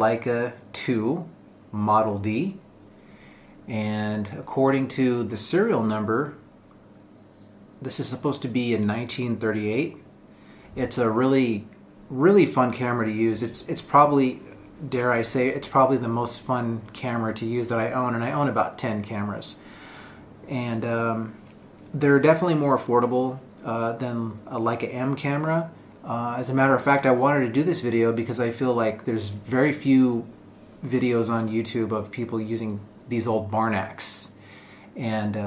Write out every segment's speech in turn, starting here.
Leica 2 Model D, and according to the serial number, this is supposed to be in 1938. It's a really fun camera to use. It's probably, dare I say, it's probably the most fun camera to use that I own, and I own about 10 cameras. And they're definitely more affordable than a Leica M camera. As a matter of fact, I wanted to do this video because I feel like there's very few videos on YouTube of people using these old Barnacks. And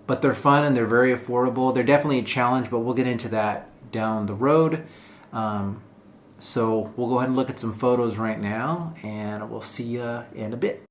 but they're fun and they're very affordable. They're definitely a challenge, but we'll get into that down the road. So we'll go ahead and look at some photos right now, and we'll see you in a bit.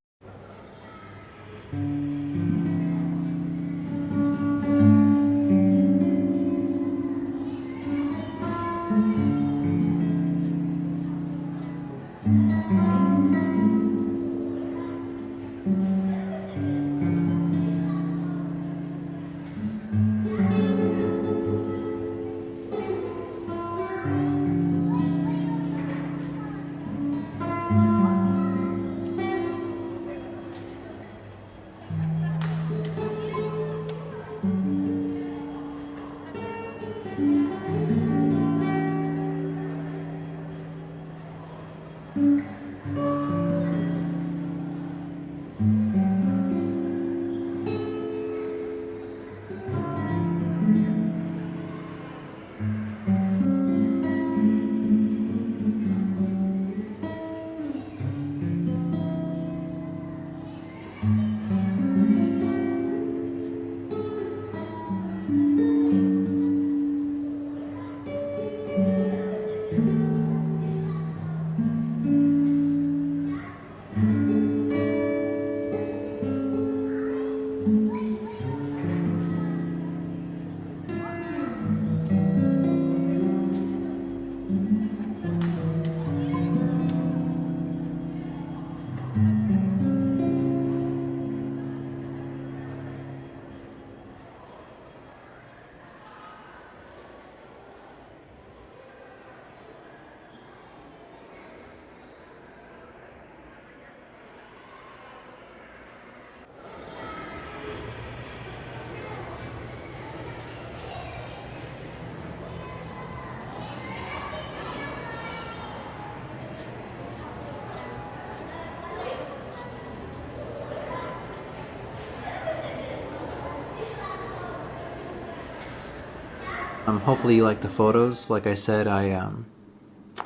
Hopefully you like the photos. Like I said, I'm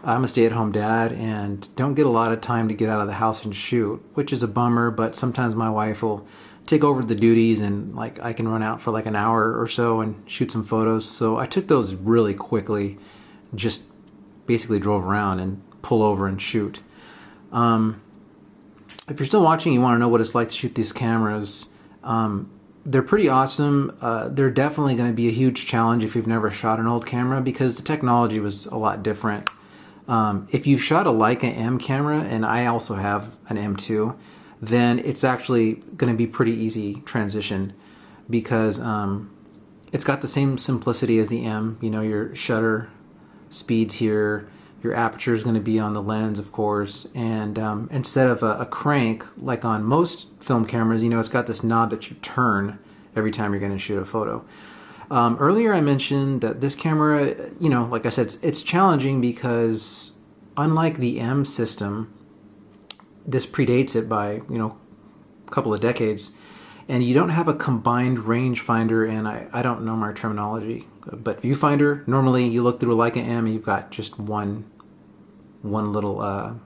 a stay-at-home dad and don't get a lot of time to get out of the house and shoot, which is a bummer, but sometimes my wife will take over the duties and like I can run out for like an hour or so and shoot some photos. So I took those really quickly, just basically drove around and pull over and shoot. If you're still watching, you want to know what it's like to shoot these cameras. They're pretty awesome. They're definitely going to be a huge challenge if you've never shot an old camera because the technology was a lot different. If you've shot a Leica M camera, and I also have an M2, then it's actually going to be pretty easy transition because it's got the same simplicity as the M. You know, your shutter speeds here, your aperture is going to be on the lens, of course, and instead of a crank like on most film cameras, you know, it's got this knob that you turn every time you're going to shoot a photo. Earlier I mentioned that this camera, you know, like I said, it's challenging because unlike the M system, this predates it by, you know, a couple of decades, and you don't have a combined rangefinder, and I don't know my terminology, but viewfinder. Normally you look through a Leica M and you've got just one little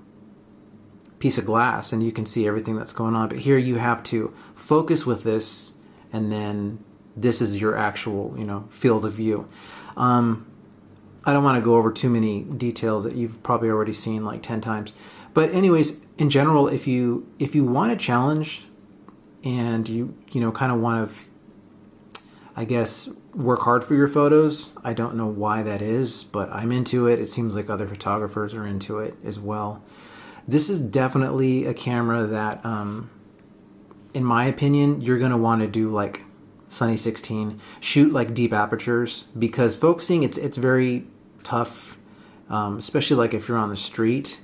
piece of glass and you can see everything that's going on, but here you have to focus with this, and then this is your actual, you know, field of view. I don't want to go over too many details that you've probably already seen like 10 times, but anyways, in general, if you want a challenge and you know, kind of want to, I guess, work hard for your photos, I don't know why that is, but I'm into it. It seems like other photographers are into it as well. This is definitely a camera that, in my opinion, you're going to want to do like Sunny 16, shoot like deep apertures, because focusing, it's very tough, especially like if you're on the street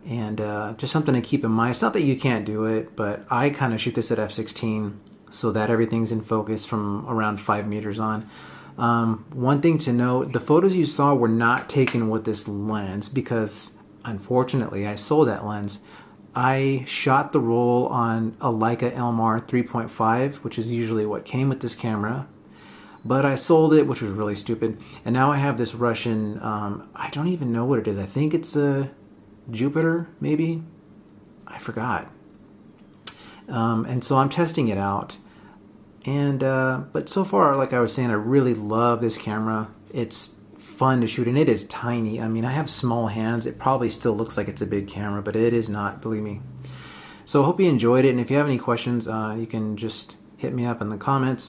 and just something to keep in mind. It's not that you can't do it, but I kind of shoot this at f/16 so that everything's in focus from around 5 meters on. One thing to note, the photos you saw were not taken with this lens because unfortunately I sold that lens. I shot the roll on a Leica Elmar 3.5, which is usually what came with this camera, but I sold it, which was really stupid. And now I have this Russian, I don't even know what it is. I think it's a Jupiter, maybe? I forgot. And so I'm testing it out. And but so far, like I was saying, I really love this camera. It's fun to shoot, and it is tiny. I mean, I have small hands. It probably still looks like it's a big camera, but it is not, believe me. So I hope you enjoyed it, and if you have any questions, you can just hit me up in the comments.